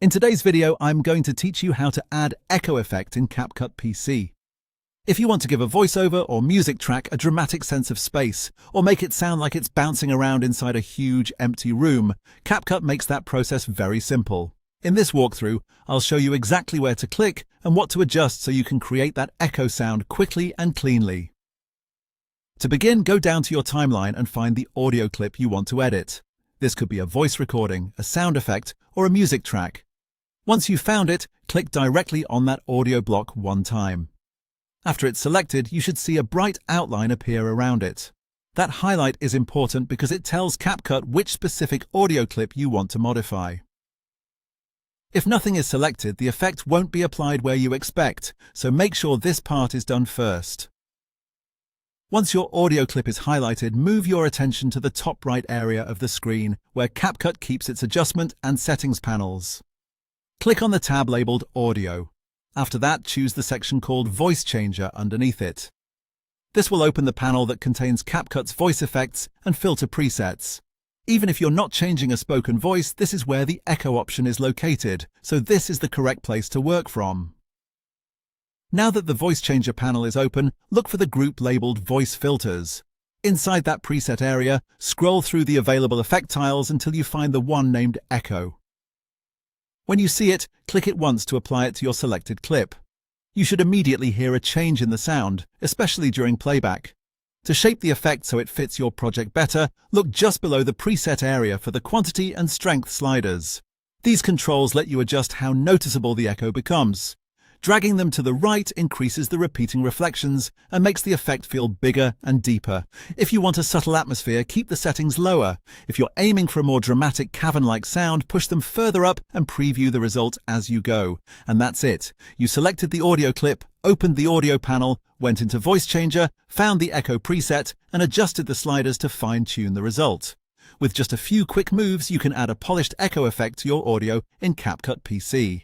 In today's video, I'm going to teach you how to add echo effect in CapCut PC. If you want to give a voiceover or music track a dramatic sense of space, or make it sound like it's bouncing around inside a huge, empty room, CapCut makes that process very simple. In this walkthrough, I'll show you exactly where to click and what to adjust so you can create that echo sound quickly and cleanly. To begin, go down to your timeline and find the audio clip you want to edit. This could be a voice recording, a sound effect, or a music track. Once you've found it, click directly on that audio block one time. After it's selected, you should see a bright outline appear around it. That highlight is important because it tells CapCut which specific audio clip you want to modify. If nothing is selected, the effect won't be applied where you expect, so make sure this part is done first. Once your audio clip is highlighted, move your attention to the top right area of the screen, where CapCut keeps its adjustment and settings panels. Click on the tab labeled Audio. After that, choose the section called Voice Changer underneath it. This will open the panel that contains CapCut's voice effects and filter presets. Even if you're not changing a spoken voice, this is where the echo option is located, so this is the correct place to work from. Now that the Voice Changer panel is open, look for the group labeled Voice Filters. Inside that preset area, scroll through the available effect tiles until you find the one named Echo. When you see it, click it once to apply it to your selected clip. You should immediately hear a change in the sound, especially during playback. To shape the effect so it fits your project better, look just below the preset area for the quantity and strength sliders. These controls let you adjust how noticeable the echo becomes. Dragging them to the right increases the repeating reflections and makes the effect feel bigger and deeper. If you want a subtle atmosphere, keep the settings lower. If you're aiming for a more dramatic cavern-like sound, push them further up and preview the result as you go. And that's it. You selected the audio clip, opened the audio panel, went into Voice Changer, found the echo preset, and adjusted the sliders to fine-tune the result. With just a few quick moves, you can add a polished echo effect to your audio in CapCut PC.